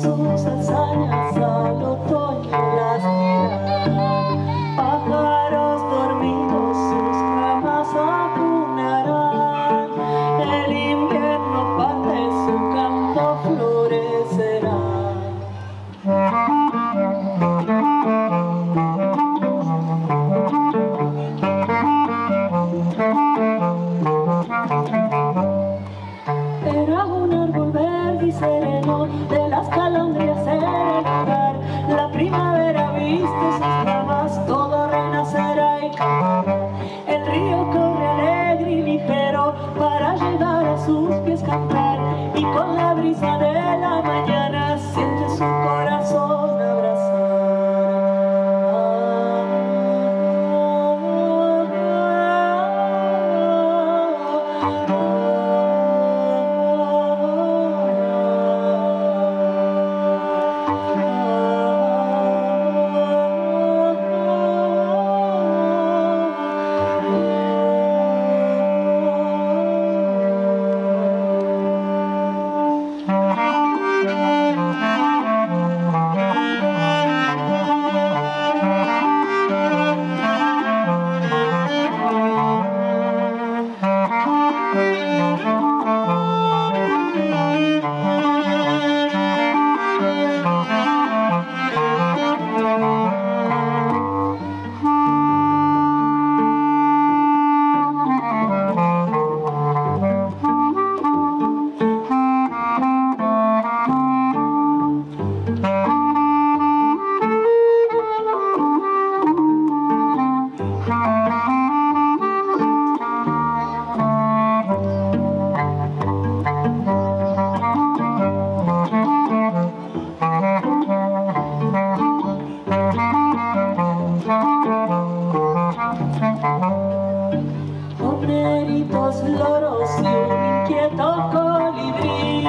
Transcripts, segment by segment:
sus hazañas al otoño las dirán. Pájaros dormidos sus ramas acunarán. El invierno parte, su campo florecerá. Era un árbol verde y sereno, de las calandrias era el hogar. La primavera viste sus ramas, todo renacerá y cantará. El río corre alegre y ligero para llegar a sus pies cantar. Y con la brisa de la mañana siente su corazón abrazar. Homeritos, loros y un inquieto colibrí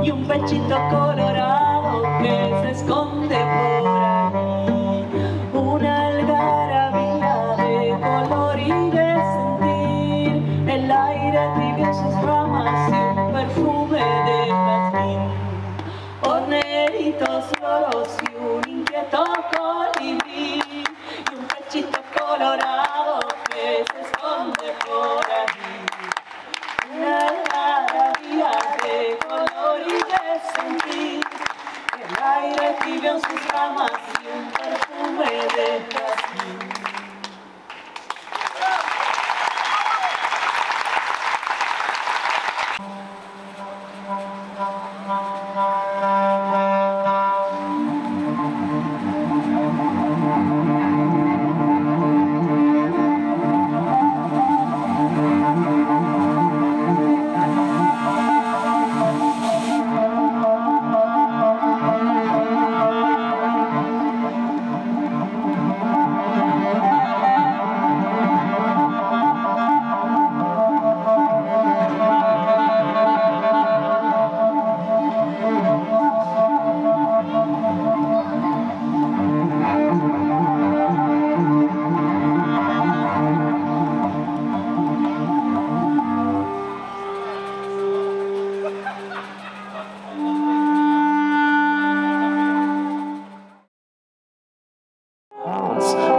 y un pechito colorado que se esconde por ahí. Una algarabía de color y de sentir, el aire tibio en sus ramas y un perfume de jazmín. Horneritos, loros y un inquieto colibrí y un pechito colorado que se esconde por allí. Una algarabía de color y de sentir, el aire tibio en sus ramas y un perfume de jazmín.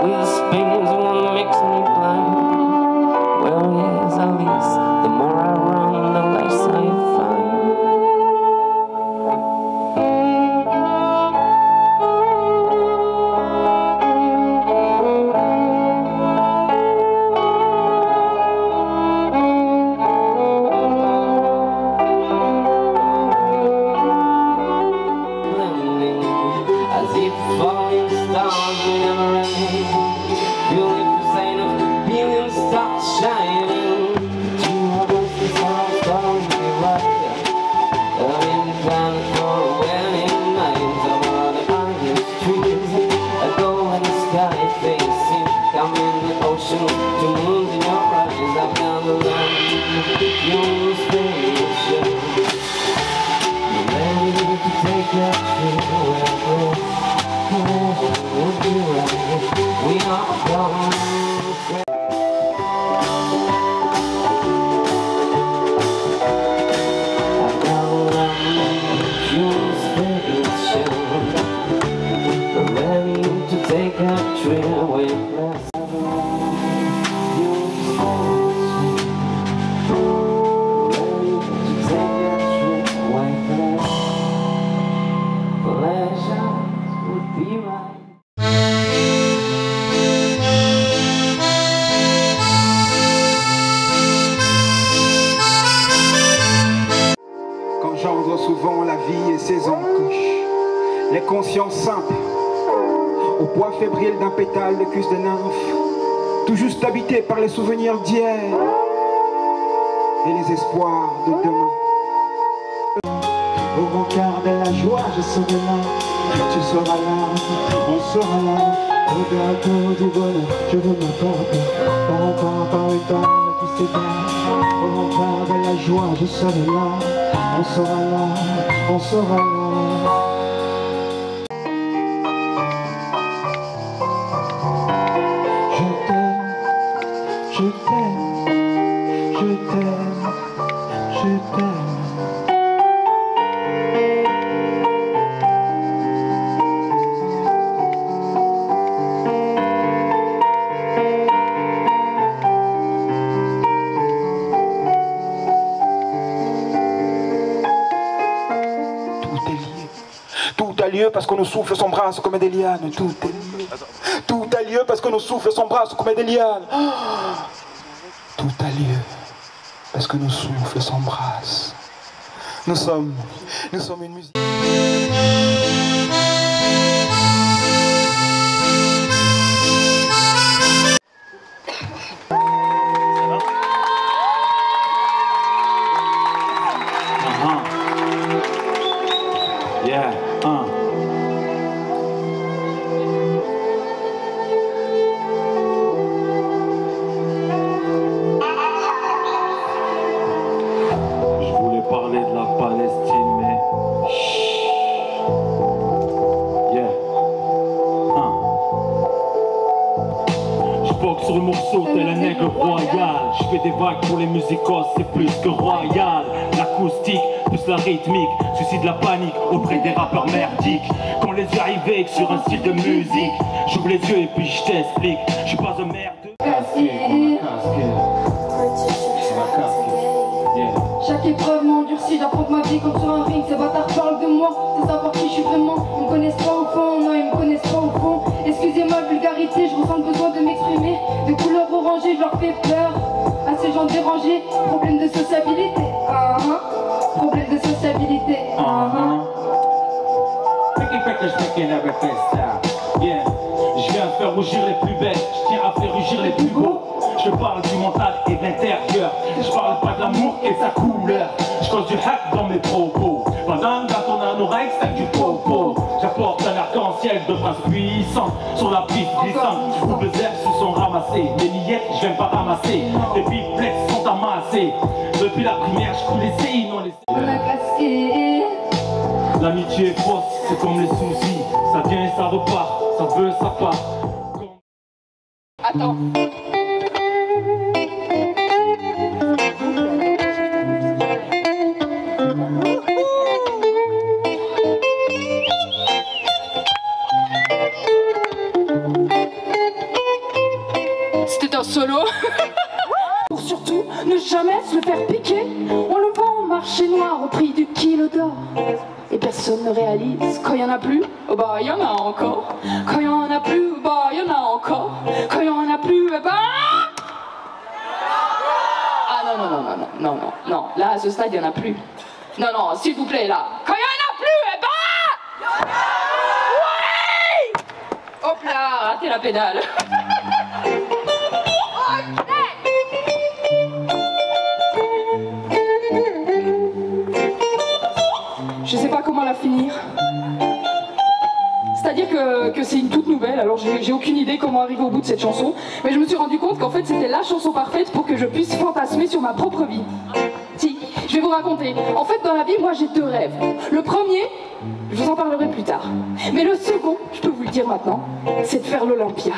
With spins, one makes me blind. Where is Alice? The more I run, the less I find. Blending as if falling stars will never end. Beautiful sign of a billion stars shining. Two of us is our story right. In the planet for a wedding night. Over the iron streets, a golden sky facing. Come in the ocean, two moons in your eyes. I've got the land, your spaceship. You're ready to take that trip wherever. We'll be right. We are gone. I got a land, your spaceship. Trop souvent la vie et ses encoches, les consciences simples, au poids fébrile d'un pétale de cuisse de nymphe, tout juste habité par les souvenirs d'hier et les espoirs de demain. Au grand quart de la joie, je serai là, tu seras là, on sera là. Au gâteau du bonheur, je veux m'apporter par le temps qui s'éteint. Au grand quart de la joie, je serai là, on sera là, on sera là. Je t'aime, je t'aime, je t'aime, je t'aime. Tout a lieu parce qu'on nous souffle son bras comme des lianes. Tout est lieu. Tout a lieu parce qu'on nous souffle son bras comme des lianes. Tout a lieu parce que nous souffle son bras. Nous sommes une musique. Yeah, Je voulais parler de la Palestine, mais yeah, Je boxe sur le morceau tel un aigle royal. Je fais des vagues pour les musicos, c'est plus que royal. L'acoustique plus la rythmique suscite la panique auprès des rappeurs merdiques. Quand les yeux arrivent sur un style de musique, j'ouvre les yeux et puis je t'explique. Je suis pas un merde. Chaque épreuve m'endurcit, j'affronte ma vie comme sur un ring. Ces bâtards parlent de moi, c'est savoir qui je suis vraiment. Ils me connaissent pas au fond, non ils me connaissent pas au fond. Excusez ma vulgarité, je ressens le besoin de m'exprimer. De couleur orangée, je leur fais peur à ces gens dérangés. Problème de sociabilité, problème de sociabilité, Yeah. Je viens faire rougir les plus belles, je tiens à faire rugir les plus beaux. Je parle du mental et de l'intérieur. Je parle pas de l'amour et de sa couleur. Je cause du hack dans mes propos. Pendant dans ton anoreille, c'est du popo. J'apporte un arc-en-ciel de phrases puissantes sur la piste glissante où les herbes se sont ramassées. Les miettes, je viens pas ramasser. Les biflex sont amassés. Depuis la primaire, je coule les CI, non les on a cassé. L'amitié est fausse, c'est comme les soucis. Ça vient et ça repart, ça veut, ça part. Attends. C'était un solo. Pour surtout ne jamais se le faire piquer. On le vend au marché noir au prix du kilo d'or. Et personne ne réalise quand il y en a plus, oh bah il y en a encore. Quand il y en a plus, bah il y en a encore. Quand il y en a plus, bah... Ah non, non, là à ce stade il y en a plus. Non, s'il vous plaît là. Quand il y en a plus, bah... Ouais. Hop là, ratez la pédale. Je sais pas comment la finir. C'est-à-dire que c'est une toute nouvelle, alors j'ai aucune idée comment arriver au bout de cette chanson, mais je me suis rendu compte qu'en fait c'était la chanson parfaite pour que je puisse fantasmer sur ma propre vie. Si, je vais vous raconter. En fait dans la vie, moi j'ai deux rêves. Le premier, je vous en parlerai plus tard. Mais le second, je peux vous le dire maintenant, c'est de faire l'Olympia.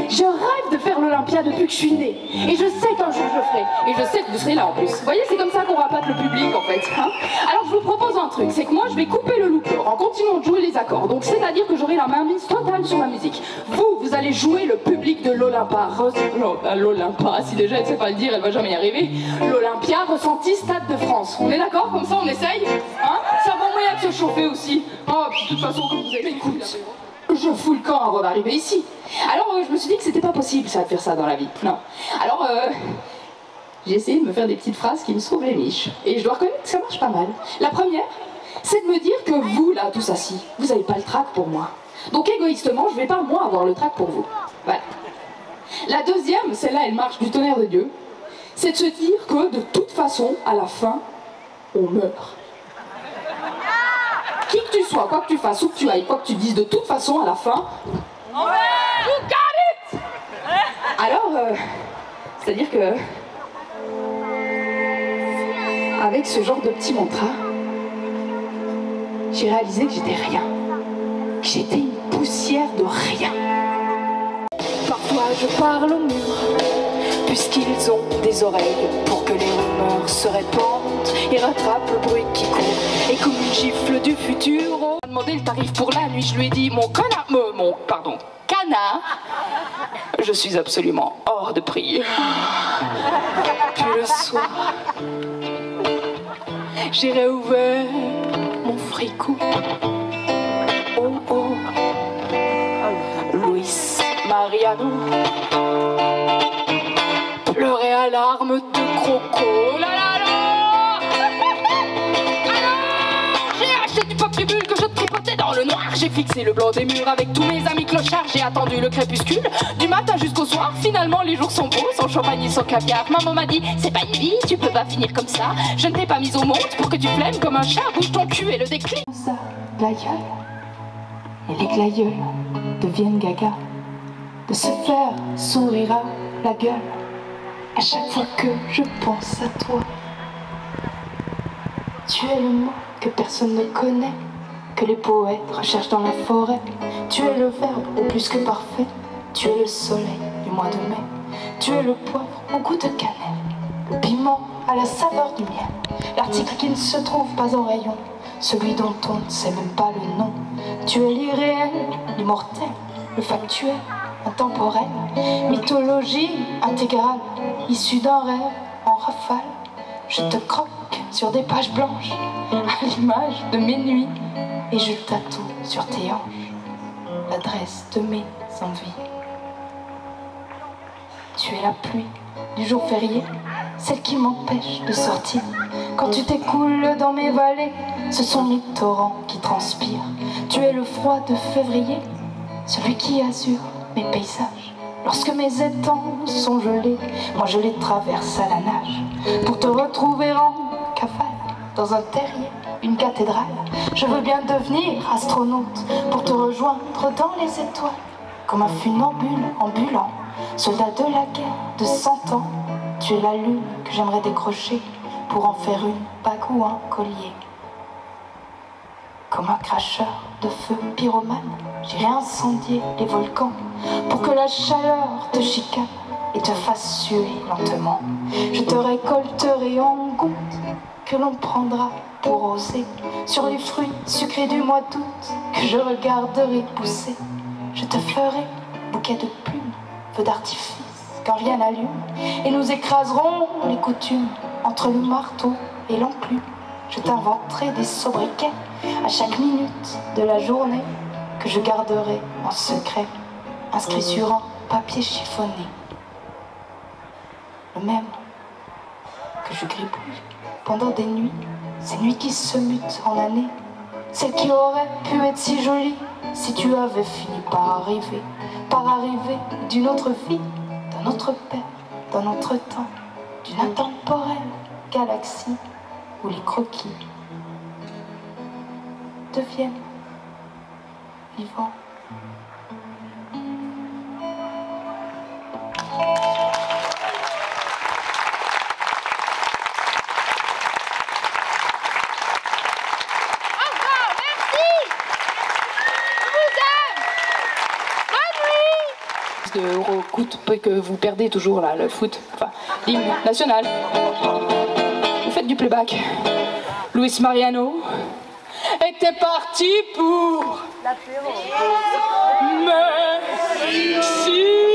Je rêve de faire l'Olympia depuis que je suis née. Et je sais qu'un jour je le ferai. Et je sais que vous serez là en plus. Vous voyez, c'est comme ça qu'on rappate le public en fait. Alors je vous propose un truc, c'est que moi je vais couper le looper en continuant de jouer les accords. Donc c'est-à-dire que j'aurai la mainmise totale sur ma musique. Vous allez jouer le public de l'Olympia. L'Olympia, si déjà elle sait pas le dire, elle va jamais y arriver. L'Olympia ressenti Stade de France. On est d'accord? Comme ça on essaye? C'est un bon moyen de se chauffer aussi. Oh, puis de toute façon, comme vous avez écoute, je fous le camp avant d'arriver ici. Alors je me suis dit que c'était pas possible ça de faire ça dans la vie. Non. Alors j'ai essayé de me faire des petites phrases qui me sauvent les miches. Et je dois reconnaître que ça marche pas mal. La première, c'est de me dire que vous, là, tous assis, vous n'avez pas le trac pour moi. Donc égoïstement, je vais pas, moi, avoir le trac pour vous. Voilà. La deuxième, celle-là, elle marche du tonnerre de Dieu, c'est de se dire que, de toute façon, à la fin, on meurt. Qui que tu sois, quoi que tu fasses, où que tu ailles, quoi que tu dises, de toute façon, à la fin, on meurt. You got it. Alors, c'est-à-dire que, avec ce genre de petit mantra, j'ai réalisé que j'étais rien, que j'étais une poussière de rien. Parfois je parle au mur, puisqu'ils ont des oreilles pour que les rumeurs se répandent et rattrapent le bruit qui court. Et comme une gifle du futur, on m'a demandé le tarif pour la nuit, je lui ai dit mon canard, je suis absolument hors de prix. Puis le soir, j'ai réouvert mon frigo. Oh oh, Luis Mariano pleurait à larmes de croco. La la la. Alors, j'ai acheté du papier bulle que je tripotais dans le noir. J'ai fixé le blanc des murs avec tous mes amis clochards. J'ai attendu le crépuscule du matin jusqu'au soir. Finalement les jours sont beaux, sans champagne et sans caviar. Maman m'a dit c'est pas une vie, tu peux pas finir comme ça. Je ne t'ai pas mise au monde pour que tu flemmes comme un chat. Bouge ton cul et le déclin. Ça, glaïeul. Et les glaïeuls deviennent gaga. De se faire sourire à la gueule à chaque fois que je pense à toi. Tu es le mot que personne ne connaît, que les poètes recherchent dans la forêt. Tu es le verbe au plus que parfait. Tu es le soleil du mois de mai. Tu es le poivre au goût de cannelle, le piment à la saveur du miel, l'article qui ne se trouve pas au rayon, celui dont on ne sait même pas le nom. Tu es l'irréel, l'immortel, le factuel, intemporel, mythologie intégrale, issue d'un rêve en rafale. Je te croque sur des pages blanches, à l'image de mes nuits, et je tatoue sur tes hanches l'adresse de mes envies. Tu es la pluie du jour férié, celle qui m'empêche de sortir. Quand tu t'écoules dans mes vallées, ce sont mes torrents qui transpirent. Tu es le froid de février, celui qui azure mes paysages. Lorsque mes étangs sont gelés, moi je les traverse à la nage. Pour te retrouver en cavale, dans un terrier, une cathédrale. Je veux bien devenir astronaute pour te rejoindre dans les étoiles. Comme un funambule ambulant, soldat de la guerre de 100 ans. Tu es la lune que j'aimerais décrocher pour en faire une bague ou un collier. Comme un cracheur de feu pyromane, j'irai incendier les volcans pour que la chaleur te chicane et te fasse suer lentement. Je te récolterai en gouttes que l'on prendra pour oser sur les fruits sucrés du mois d'août que je regarderai pousser. Je te ferai bouquet de plumes, feux d'artifice quand rien n'allume, et nous écraserons les coutumes entre le marteau et l'enclume. Je t'inventerai des sobriquets à chaque minute de la journée que je garderai en secret, inscrit sur un papier chiffonné. Le même que je gribouille pendant des nuits, ces nuits qui se mutent en années, celles qui auraient pu être si jolies si tu avais fini par arriver d'une autre vie, d'un autre père, d'un autre temps, d'une intemporelle galaxie où les croquis deviennent vivants. De recoute que vous perdez toujours là, le foot, enfin l'hymne national. Vous faites du playback. Luis Mariano était parti pour l'apéro. Mais si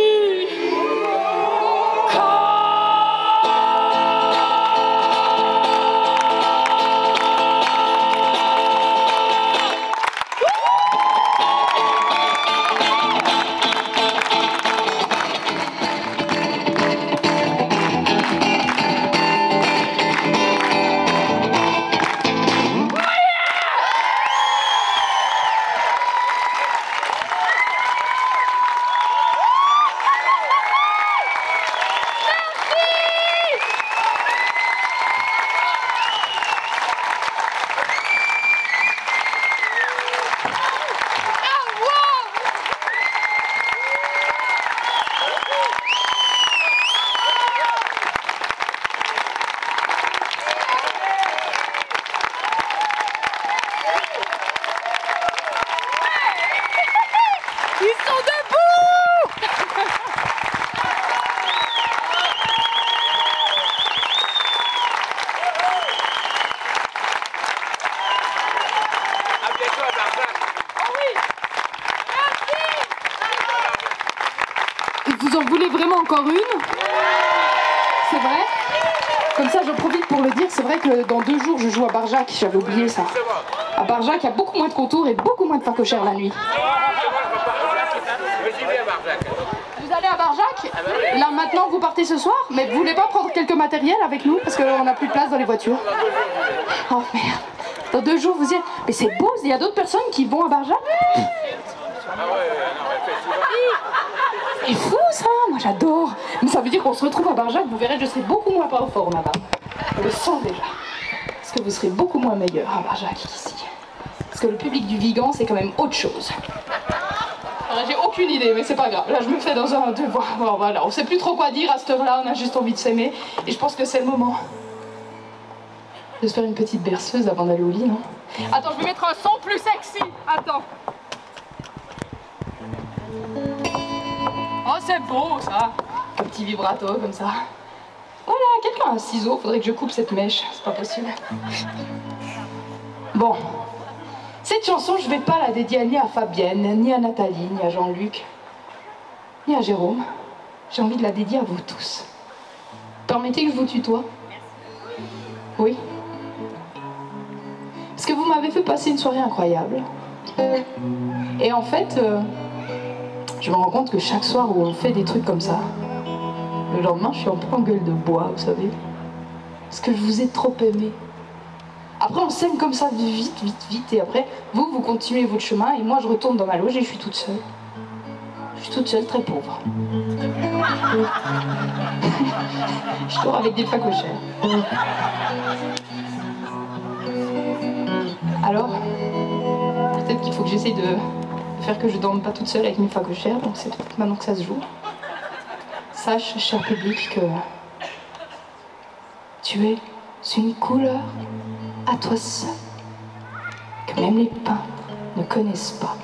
Ils sont debout! À bientôt à Barjac. Oh oui! Merci! Vous en voulez vraiment encore une? C'est vrai? Comme ça, j'en profite pour le dire. C'est vrai que dans 2 jours, je joue à Barjac. J'avais oublié ça. À Barjac, il y a beaucoup moins de contours et beaucoup moins de facochères la nuit. J'y vais à Barjac. Vous allez à Barjac? Là, maintenant, vous partez ce soir? Mais vous voulez pas prendre quelques matériels avec nous? Parce qu'on n'a plus de place dans les voitures. Oh merde. Dans 2 jours, vous y êtes. Mais c'est beau, il y a d'autres personnes qui vont à Barjac? C'est fou ça, moi j'adore. Mais ça veut dire qu'on se retrouve à Barjac, vous verrez, je serai beaucoup moins pas au fort là-bas. Je le sens déjà. Parce que vous serez beaucoup moins meilleur à Barjac qu'ici. Parce que le public du Vigan, c'est quand même autre chose. Alors, j'ai aucune idée, mais c'est pas grave. Là, je me fais dans un devoir. Bon, voilà, on sait plus trop quoi dire à cette heure-là, on a juste envie de s'aimer. Et je pense que c'est le moment de se faire une petite berceuse avant d'aller au lit, non? Attends, je vais mettre un son plus sexy. Attends. Oh, c'est beau ça! Un petit vibrato comme ça. Voilà, quelqu'un a un ciseau, faudrait que je coupe cette mèche, c'est pas possible. Bon, cette chanson, je vais pas la dédier ni à Fabienne, ni à Nathalie, ni à Jean-Luc, ni à Jérôme. J'ai envie de la dédier à vous tous. Permettez que je vous tutoie? Oui? Parce que vous m'avez fait passer une soirée incroyable. Et en fait, je me rends compte que chaque soir où on fait des trucs comme ça, le lendemain, je suis un peu en gueule de bois, vous savez. Parce que je vous ai trop aimé. Après, on s'aime comme ça, vite, vite, vite. Et après, vous continuez votre chemin. Et moi, je retourne dans ma loge et je suis toute seule. Je suis toute seule, très pauvre. Je dors avec des facochères. Alors, peut-être qu'il faut que j'essaye de faire que je dorme pas toute seule avec mes facochères, donc c'est peut-être maintenant que ça se joue. Sache, cher public, que tu es une couleur à toi seul, que même les peintres ne connaissent pas.